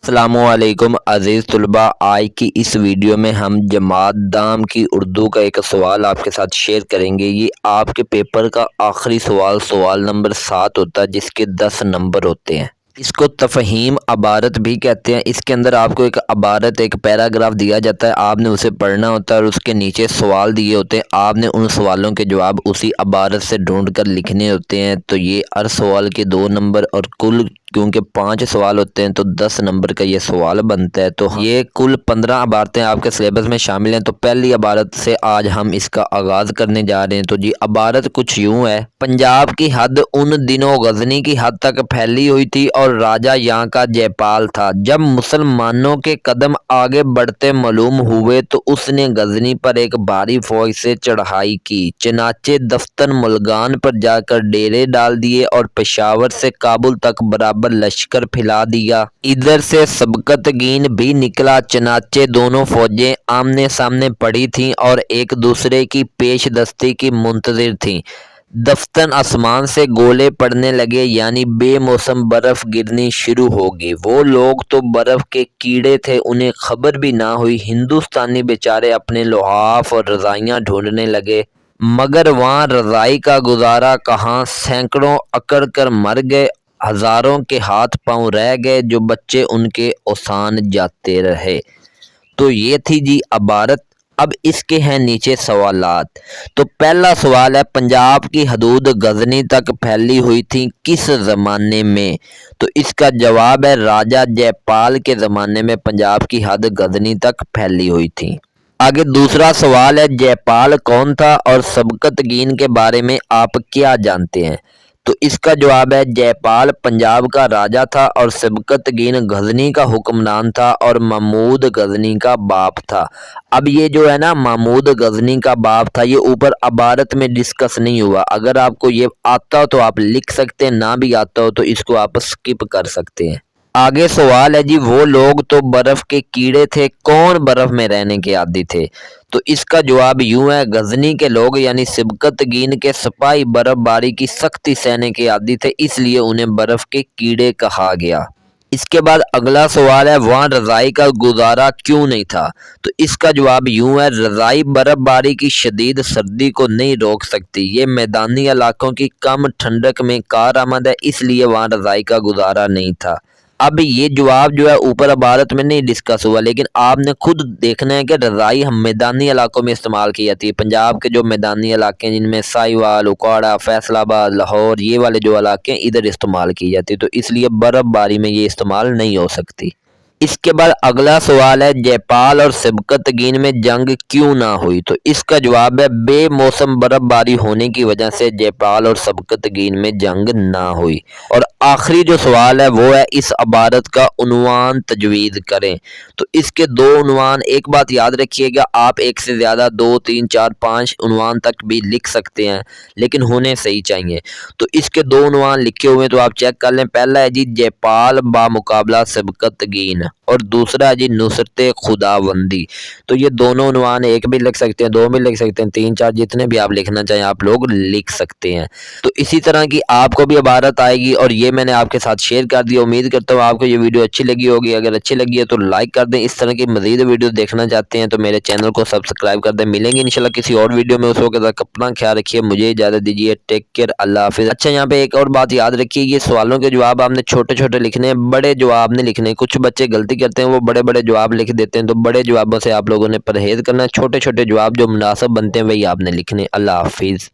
अस्सलामुअलैकुम अज़ीज़ तलबा। आज की इस वीडियो में हम जमात दाम की उर्दू का एक सवाल आपके साथ शेयर करेंगे। ये आपके पेपर का आखिरी सवाल नंबर 7 होता है, जिसके 10 नंबर होते हैं। इसको तफ़हीम अबारत भी कहते हैं। इसके अंदर आपको एक अबारत, एक पैराग्राफ दिया जाता है, आपने उसे पढ़ना होता है और उसके नीचे सवाल दिए होते हैं। आपने उन सवालों के जवाब उसी अबारत से ढूंढ कर लिखने होते हैं। तो ये हर सवाल के 2 नंबर और कुल क्योंकि 5 सवाल होते हैं तो 10 नंबर का ये सवाल बनता है। तो ये कुल 15 अबारतें आपके सिलेबस में शामिल हैं। तो पहली अबारत से आज हम इसका आगाज़ करने जा रहे हैं। तो जी अबारत कुछ यूँ है। पंजाब की हद उन दिनों गजनी की हद तक फैली हुई थी और राजा यहाँ का जयपाल था। जब मुसलमानों के कदम आगे बढ़ते मालूम हुए तो उसने गजनी पर एक भारी फौज से चढ़ाई की। चनाचे दफ्तर मुल्गान पर जाकर डेरे डाल दिए और पेशावर से काबुल तक बराबर लश्कर फैला दिया। इधर से सबकतगीन भी निकला। चनाचे दोनों फौजें आमने सामने पड़ी थीं और एक दूसरे की पेशदस्ती की मुंतजिर थीं। दफ्तर आसमान से गोले पड़ने लगे, यानी बेमौसम बर्फ गिरनी शुरू होगी। वो लोग तो बर्फ के कीड़े थे, उन्हें खबर भी ना हुई। हिंदुस्तानी बेचारे अपने लुहाफ और रजाइयाँ ढूंढने लगे, मगर वहाँ रजाई का गुजारा कहाँ। सैकड़ों अकड़ कर मर गए, हजारों के हाथ पांव रह गए, जो बच्चे उनके ओसान जाते रहे। तो ये थी जी अबारत। अब इसके हैं नीचे सवालात। तो पहला सवाल है, पंजाब की हदूद गजनी तक फैली हुई थी किस ज़माने में? तो इसका जवाब है राजा जयपाल के ज़माने में पंजाब की हद गजनी तक फैली हुई थी। आगे दूसरा सवाल है, जयपाल कौन था और सबकतगीन के बारे में आप क्या जानते हैं? तो इसका जवाब है जयपाल पंजाब का राजा था और सबकतगीन गजनी का हुक्मरान था और महमूद गजनी का बाप था। अब ये जो है ना, महमूद गजनी का बाप था, ये ऊपर अबारत में डिस्कस नहीं हुआ। अगर आपको ये आता हो तो आप लिख सकते हैं, ना भी आता हो तो इसको आप स्किप कर सकते हैं। आगे सवाल है जी, वो लोग तो बर्फ के कीड़े थे, कौन बर्फ में रहने के आदी थे? तो इसका जवाब यूं है, गजनी के लोग यानी सिबकतगीन के सिपाही बर्फबारी की सख्ती सहने के आदी थे, इसलिए उन्हें बर्फ के कीड़े कहा गया। इसके बाद अगला सवाल है, वहाँ रजाई का गुजारा क्यों नहीं था? तो इसका जवाब यूं है, रजाई बर्फबारी की शदीद सर्दी को नहीं रोक सकती। ये मैदानी इलाकों की कम ठंडक में कारआमद है, इसलिए वहाँ रजाई का गुजारा नहीं था। अब ये जवाब जो है ऊपर इबारत में नहीं डिस्कस हुआ, लेकिन आपने खुद देखना है कि रज़ाई हम मैदानी इलाकों में इस्तेमाल की जाती है। पंजाब के जो मैदानी इलाके हैं जिनमें साहिवाल, उकाड़ा, फैसलाबाद, लाहौर, ये वाले जो इलाके हैं इधर इस्तेमाल की जाती है, तो इसलिए बर्फबारी में ये इस्तेमाल नहीं हो सकती। इसके बाद अगला सवाल है, जयपाल और सिबकतगीन में जंग क्यों ना हुई? तो इसका जवाब है, बेमौसम बर्फबारी होने की वजह से जयपाल और सिबकतगीन में जंग ना हुई। और आखिरी जो सवाल है वो है, इस अबारत का उन्वान तजवीज़ करें। तो इसके 2 उन्वान, एक बात याद रखिएगा, आप एक से ज़्यादा 2, 3, 4, 5 उन्वान तक भी लिख सकते हैं, लेकिन होने सही चाहिए। तो इसके 2 उन्वान लिखे हुए हैं, तो आप चेक कर लें। पहला है जी, जयपाल बामुकाबला सिबकतगीन, और दूसरा है जी, नुसरत खुदाबंदी। तो ये दोनों उन्वान एक भी लिख सकते हैं, 2 भी लिख सकते हैं, 3, 4 जितने भी आप लिखना चाहें आप लोग लिख सकते हैं। तो इसी तरह की आपको भी इबारत आएगी और ये मैंने आपके साथ शेयर कर दिया। उम्मीद करता हूँ आपको ये वीडियो अच्छी लगी होगी। अगर अच्छी लगी है तो लाइक कर दें। इस तरह की मज़ीद वीडियो देखना चाहते हैं तो मेरे चैनल को सब्सक्राइब कर दें। मिलेंगे इंशाल्लाह किसी और वीडियो में, उस वक्त तक अपना ख्याल रखिए। मुझे इजाज़त दीजिए। टेक केयर, अल्लाह हाफिज़। अच्छा, यहाँ पे एक और बात याद रखिए, ये सवालों के जवाब आपने छोटे छोटे लिखने हैं, बड़े जवाब नहीं लिखने। कुछ बच्चे गलती करते हैं, वो बड़े बड़े जवाब लिख देते हैं, तो बड़े जवाबों से आप लोगों ने परहेज़ करना है। छोटे छोटे जवाब जो मुनासिब बनते हैं वही आपने लिखने। अल्लाह हाफिज़।